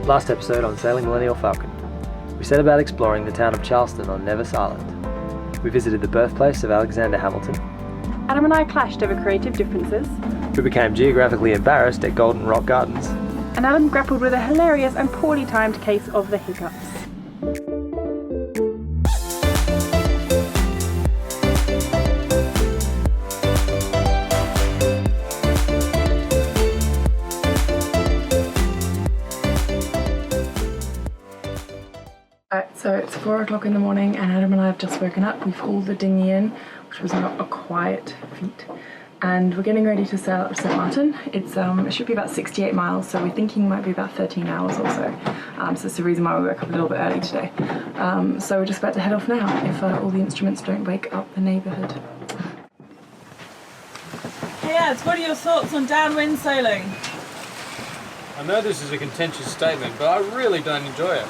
Last episode on Sailing Millennial Falcon, we set about exploring the town of Charleston on Nevis Island. We visited the birthplace of Alexander Hamilton. Adam and I clashed over creative differences. We became geographically embarrassed at Golden Rock Gardens. And Adam grappled with a hilarious and poorly timed case of the hiccups. So it's 4 o'clock in the morning and Adam and I have just woken up. We've hauled the dinghy in, which was not a quiet feat. And we're getting ready to sail up to St Martin. It should be about 68 miles, so we're thinking it might be about 13 hours or so. So it's the reason why we woke up a little bit early today. So we're just about to head off now, if all the instruments don't wake up the neighbourhood. Hey Ed, what are your thoughts on downwind sailing? I know this is a contentious statement, but I really don't enjoy it.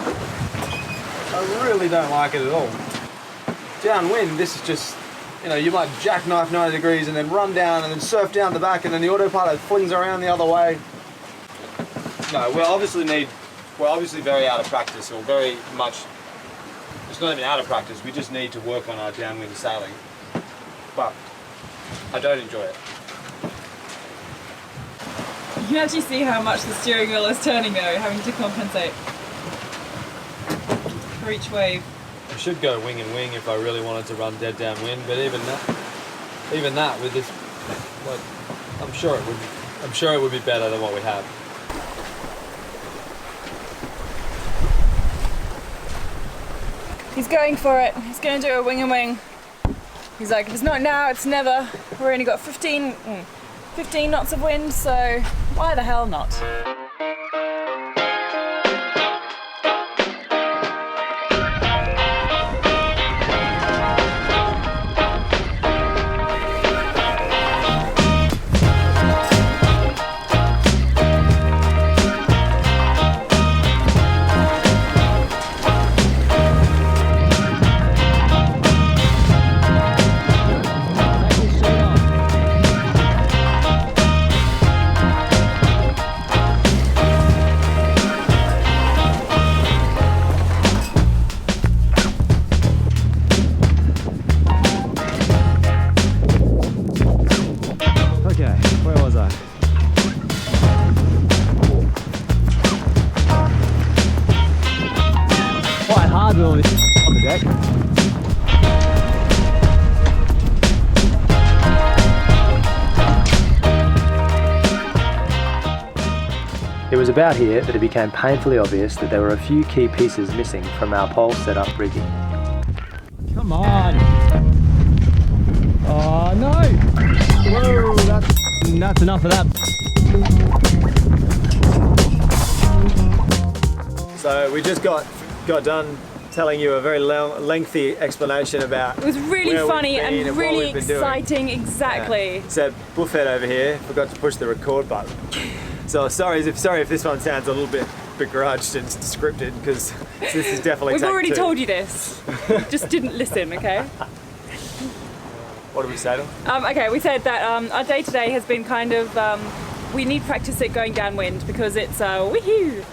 I really don't like it at all. Downwind, this is just, you know, you might jackknife 90 degrees and then run down and then surf down the back and then the autopilot flings around the other way. No, we're obviously very out of practice, or very much, it's not even out of practice, we just need to work on our downwind sailing. But I don't enjoy it. You can actually see how much the steering wheel is turning though, having to compensate for each wave. I should go wing and wing if I really wanted to run dead downwind, but even that with this, like, I'm sure it would be better than what we have. He's going for it. He's going to do a wing and wing. He's like, if it's not now, it's never. We've only got 15 knots of wind, so why the hell not? On the deck. It was about here that it became painfully obvious that there were a few key pieces missing from our pole setup rigging. Come on! Oh no! Whoa, that's enough of that. So we just got done telling you a very lengthy explanation about it was really funny and really exciting. Exactly. Yeah. So Buffett over here forgot to push the record button. So sorry if this one sounds a little bit begrudged and scripted, because this is definitely We've already two. told you this. Just didn't listen, okay? What did we say to them? Okay, we said that our day today has been kind of we need practice at going downwind because it's woohoo.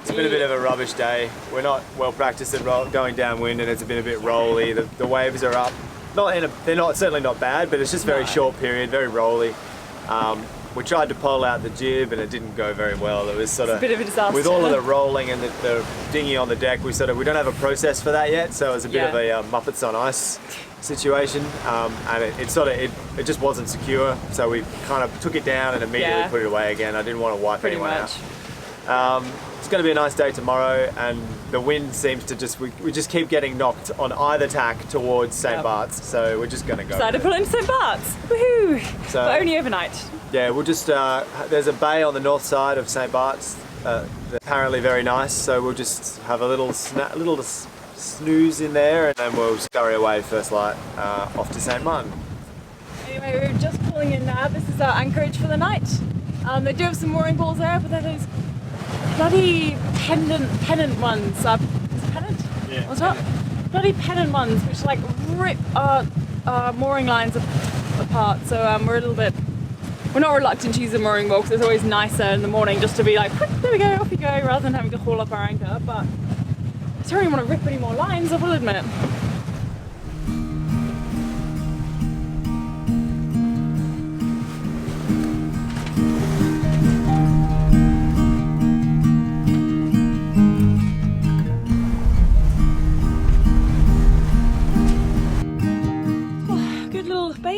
It's been a bit of a rubbish day. We're not well practiced at going downwind, and it's been a bit rolly. The waves are up. They're certainly not bad, but it's just very short period, very rolly. We tried to pole out the jib, and it didn't go very well. It was sort of a bit of a disaster. With all of the rolling and the dinghy on the deck. We don't have a process for that yet, so it was a bit of a Muppets on Ice situation, and it just wasn't secure. So we kind of took it down and immediately put it away again. I didn't want to wipe anyone out. It's going to be a nice day tomorrow, and the wind seems to we just keep getting knocked on either tack towards St Barts, so we're just going to go. Decided to pull into St Barts, woohoo! So, but only overnight. Yeah, we'll just there's a bay on the north side of St Barts, apparently very nice. So we'll just have a little snooze in there, and then we'll scurry away first light off to St Martin. Anyway, we're just pulling in now. This is our anchorage for the night. They do have some mooring balls there, but they're those bloody pennant ones. Is it pennant? Yeah. What's up? Bloody pennant ones, which like rip our mooring lines apart. So we're a little bit we're not reluctant to use the mooring box. It's always nicer in the morning just to be like, there we go, off you go, rather than having to haul up our anchor. But I don't really want to rip any more lines, I will admit.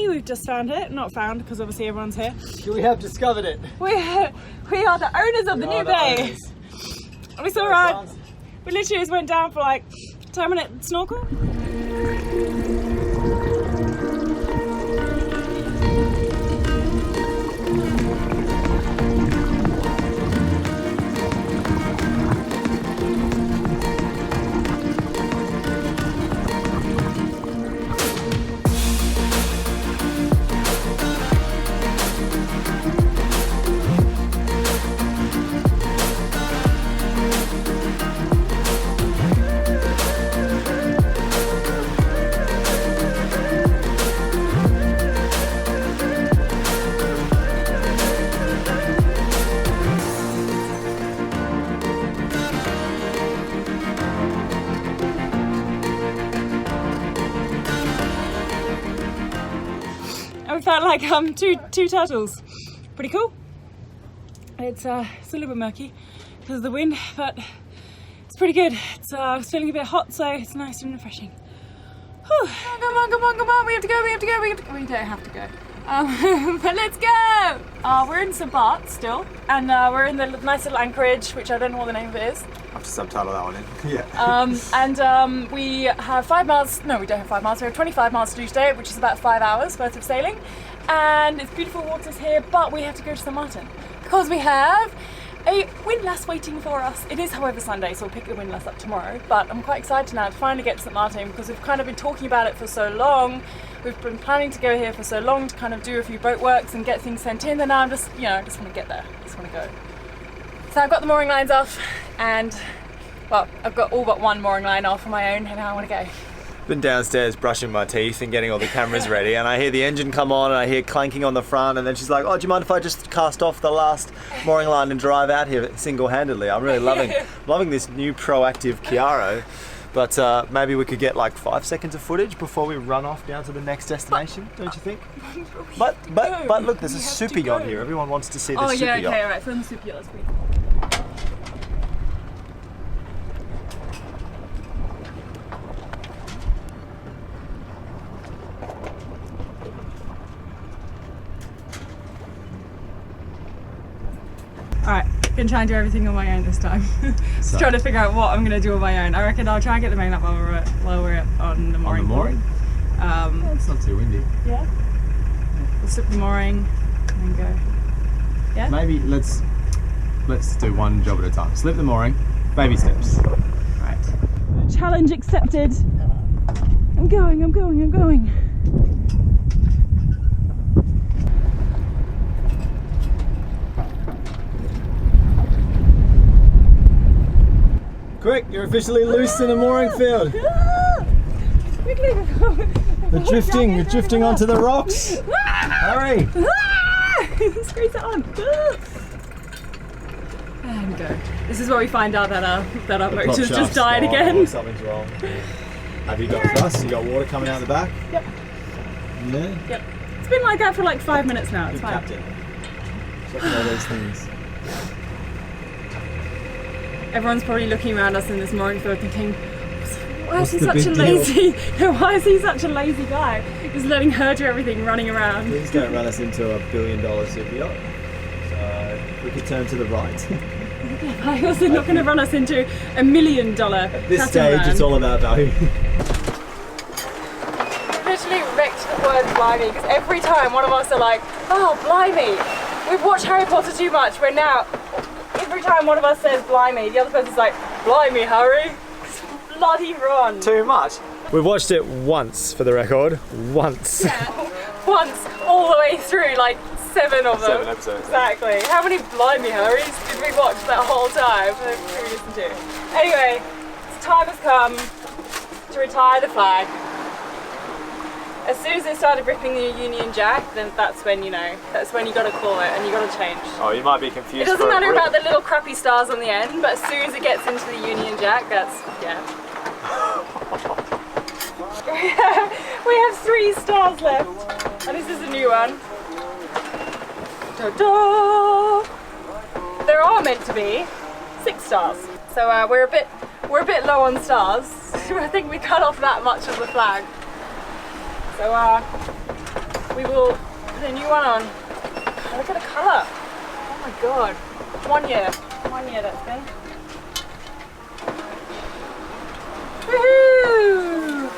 We've just found it. Not found because obviously everyone's here. We have discovered it. We are the owners of the new bay. We saw our, we literally just went down for like 10-minute snorkel. We found like two turtles. Pretty cool. It's a little bit murky because of the wind, but it's pretty good. It's feeling a bit hot, so it's nice and refreshing. Whew. Come on, we have to go. We don't have to go. But let's go! We're in St Barts still, and we're in the nice little anchorage, which I don't know what the name of it is. I have to subtitle that one in. Yeah. And we have 5 miles, no we don't have 5 miles, we have 25 miles to do today, which is about 5 hours worth of sailing. And it's beautiful waters here, but we have to go to St Martin because we have a windlass waiting for us. It is however Sunday, so we'll pick the windlass up tomorrow, but I'm quite excited now to finally get to St Martin because we've kind of been talking about it for so long. We've been planning to go here for so long to kind of do a few boat works and get things sent in, and now I'm just, I just want to get there, I just want to go. So I've got the mooring lines off, and well, I've got all but one mooring line off on my own, and now I want to go. Been downstairs brushing my teeth and getting all the cameras ready, and I hear the engine come on and I hear clanking on the front, and then she's like, oh, do you mind if I just cast off the last mooring line and drive out here single-handedly? I'm really loving this new proactive Khiara, but maybe we could get like 5 seconds of footage before we run off down to the next destination, don't you think? But look, there's a super yacht here. Everyone wants to see this super yacht. Oh yeah, okay, alright, film the super yacht, that's pretty cool. Alright, gonna try and do everything on my own this time. Just trying to figure out what I'm gonna do on my own. I reckon I'll try and get the main up while we're on the mooring. On the mooring? It's not too windy. Yeah. We'll slip the mooring and then go. Yeah? Maybe let's do one job at a time. Slip the mooring, baby steps. Right. Challenge accepted. I'm going. Quick, you're officially loose in the mooring field. Quickly. You're drifting onto the rocks. Hurry. Squeeze it on. There we go. This is where we find out that our motor's just died again. Something's wrong. Have you got thrust? You got water coming out the back? Yep. Yeah. Yep. It's been like that for like 5 minutes now. It's Good fine. captain. Checking all those things. Everyone's probably looking around us in this mooring field thinking, why is he What's the such a big lazy? Why is he such a lazy guy? Just letting her do everything, running around. Please don't run us into $1 billion super yacht. So we could turn to the right. I also not going to run us into $1 million At this stage, it's all about value. Literally wrecked the word blimey because every time one of us are like, oh blimey, we've watched Harry Potter too much. We're now. Every time one of us says blimey, the other person's like, blimey, Harry. Bloody run. Too much. We've watched it once, for the record. Once. Yeah, once, all the way through, like 7 of them. 7 episodes. Exactly. How many blimey Harrys did we watch that whole time? Who we listened to? Anyway, time has come to retire the flag. as soon as they started ripping the Union Jack, then that's when you know, that's when you got to call it and you got to change. Oh, you might be confused. It doesn't matter about the little crappy stars on the end, but as soon as it gets into the Union Jack, that's, yeah. We have 3 stars left, and this is a new one. Ta-da! There are meant to be 6 stars, so we're a bit low on stars. I think we cut off that much of the flag. So we will put a new one on. God, look at the colour. Oh my god. 1 year. 1 year that's been. Woohoo!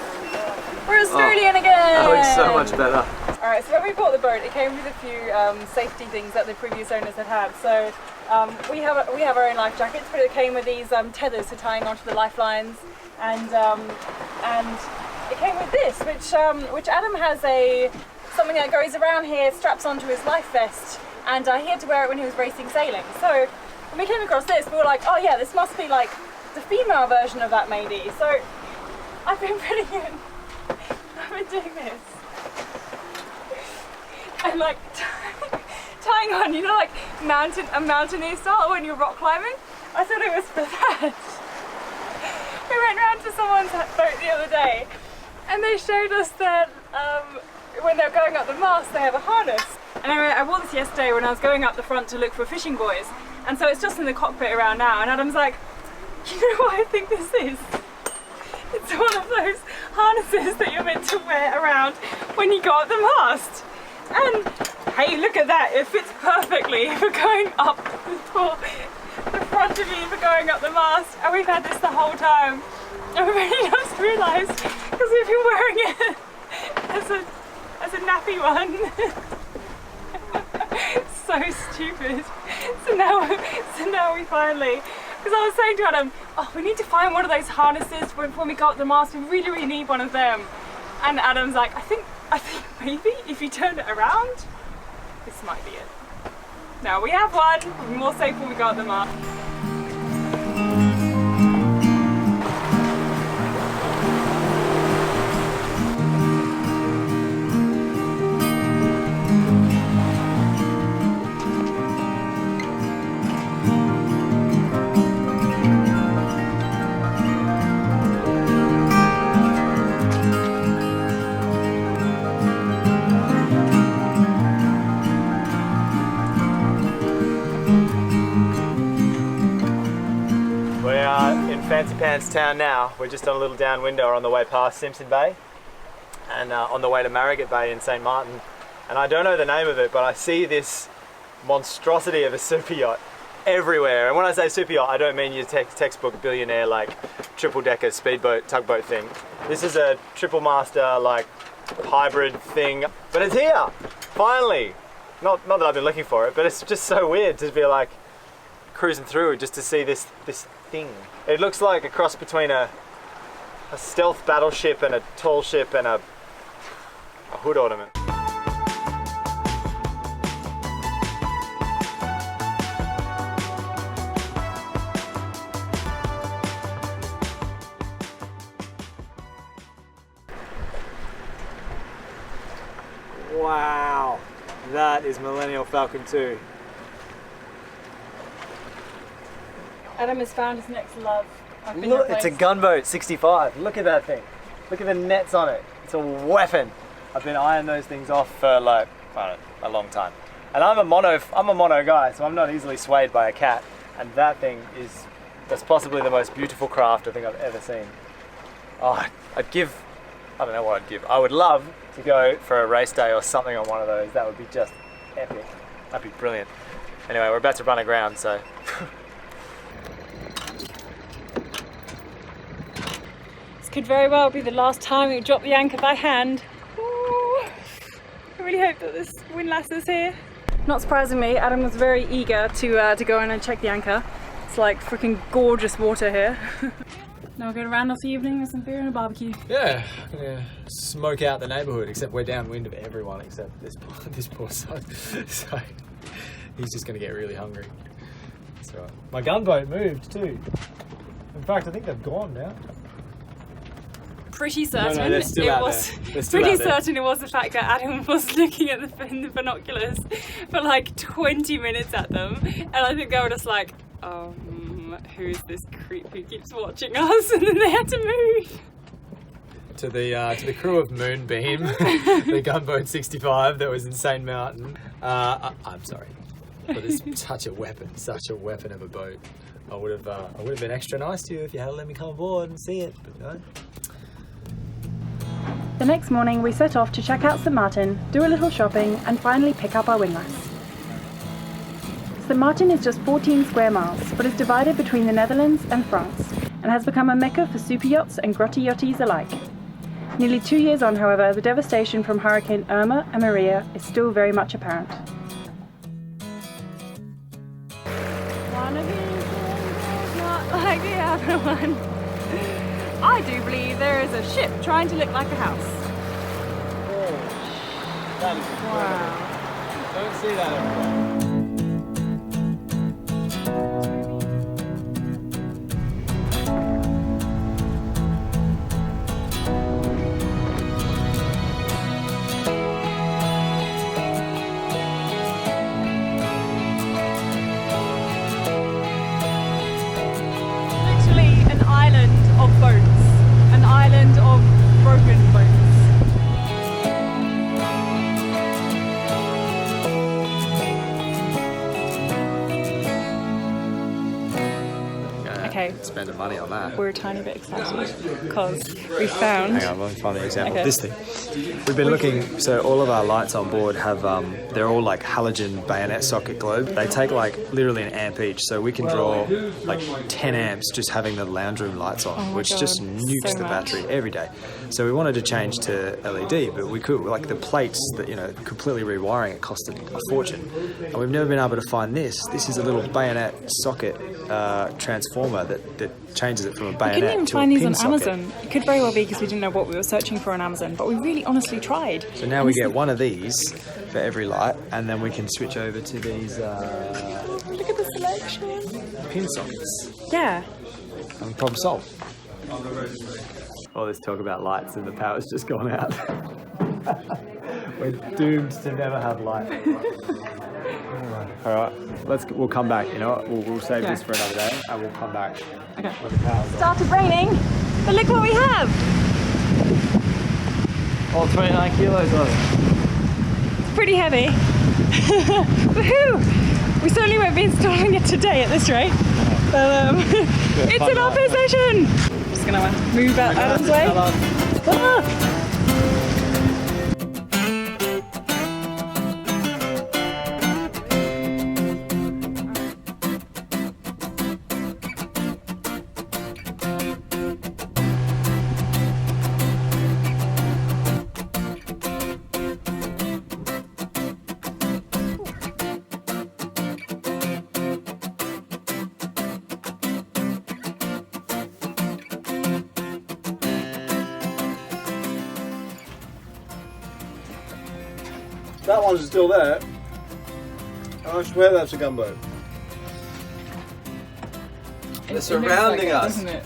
We're Australian again! That looks so much better. Alright, so when we bought the boat, it came with a few safety things that the previous owners had had. So we have our own life jackets, but it came with these tethers for tying onto the lifelines, and it came with this, which Adam has something that goes around here, straps onto his life vest, and he had to wear it when he was racing sailing. So when we came across this, we were like, oh yeah, this must be like the female version of that maybe. So I've been putting in, I've been doing this, and like tying on, you know, like a mountaineer style when you're rock climbing. I thought it was for that. We went round to someone's boat the other day, and they showed us that when they're going up the mast, they have a harness. And I wore this yesterday when I was going up the front to look for fishing buoys, and so it's just in the cockpit around now. And Adam's like, you know what I think this is? It's one of those harnesses that you're meant to wear around when you go up the mast. And hey, look at that! It fits perfectly for going up the front of you for going up the mast, and we've had this the whole time. And we've only just realised, because we've been wearing it as a nappy one. So stupid. So now we finally, because I was saying to Adam, oh, we need to find one of those harnesses when we go up the mast. We really, really need one of them. And Adam's like, I think maybe if you turn it around, this might be it. Now we have one. We'll be more safe when we go up the mast. Fancy Pants town now. We're just on a little downwind on the way past Simpson Bay and on the way to Marigot Bay in St Martin. And I don't know the name of it, but I see this monstrosity of a super yacht everywhere. And when I say super yacht, I don't mean your textbook billionaire like triple decker speedboat tugboat thing. This is a triple master like hybrid thing, but it's here finally. Not that I've been looking for it, but it's just so weird to be like cruising through just to see this thing. It looks like a cross between a stealth battleship and a tall ship and a hood ornament. Wow, that is Millennial Falcon 2. Adam has found his next love. Look, it's a gunboat 65. Look at that thing. Look at the nets on it. It's a weapon. I've been eyeing those things off for like, I don't know, a long time. And I'm a mono guy, so I'm not easily swayed by a cat. And that thing that's possibly the most beautiful craft I think I've ever seen. Oh, I don't know what I'd give. I would love to go for a race day or something on one of those. That would be just epic. That'd be brilliant. Anyway, we're about to run aground, so. Could very well be the last time we drop the anchor by hand. Ooh. I really hope that this windlass is here. Not surprisingly, Adam was very eager to go in and check the anchor. It's like freaking gorgeous water here. Now we're going to round off the evening with some beer and a barbecue. Yeah, I'm gonna smoke out the neighbourhood, except we're downwind of everyone except this poor son. So he's just gonna get really hungry. So my gunboat moved too. In fact, I think they've gone now. pretty certain they're still it out was there. They're still pretty out there. certain it was the fact that Adam was looking at the binoculars for like 20 minutes at them, and I think they were just like, who is this creep who keeps watching us? And then they had to move. To the crew of Moonbeam, the gunboat 65 that was in St Martin. I'm sorry, but it's such a weapon of a boat. I would have been extra nice to you if you had let me come aboard and see it, but no. The next morning we set off to check out St Martin, do a little shopping and finally pick up our windlass. St Martin is just 14 square miles, but is divided between the Netherlands and France, and has become a mecca for super yachts and grotty yachties alike. Nearly 2 years on, however, the devastation from Hurricane Irma and Maria is still very much apparent. One of these is not like the other one. I do believe there is a ship trying to look like a house. That is Wow. Don't see that everywhere. Spending money on that. We're a tiny bit excited because we found... Hang on, let me find the example. Okay. This thing. We've been looking, so all of our lights on board have, they're all like halogen bayonet socket globe. They take like literally an amp each, so we can draw like 10 amps just having the lounge room lights on, which God, just nukes so the much. battery every day. So we wanted to change to LED, but we could, like the plates that, you know, completely rewiring it costed a fortune. And we've never been able to find this. This is a little bayonet socket transformer that changes it from a We bayonet couldn't even to a find these pin on socket. Amazon. It could very well be because we didn't know what we were searching for on Amazon, but we really honestly tried. So now we get one of these for every light, and then we can switch over to these Look at the selection. pin sockets. Yeah. And problem solved. All this talk about lights and the power's just gone out. We're doomed to never have light. All right, we'll come back. You know what? We'll save this for another day, and we'll come back Okay. when the power's on. Started raining, but look what we have. All 29 kilos on it. It's pretty heavy. Woohoo! We certainly won't be installing it today at this rate. But it's in our possession. Just gonna move out Adam's way. Ah! That one's still there. I swear that's a gunboat. They're surrounding us. Doesn't it?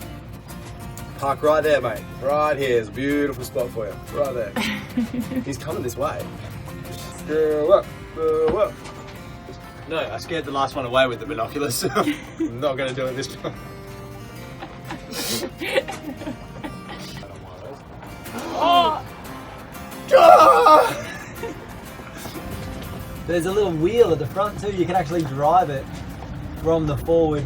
Park right there, mate. Right here is a beautiful spot for you. Right there. He's coming this way. Go up, go up. No, I scared the last one away with the binoculars, so I'm not going to do it this time. Oh! Ah! There's a little wheel at the front too. You can actually drive it from the forward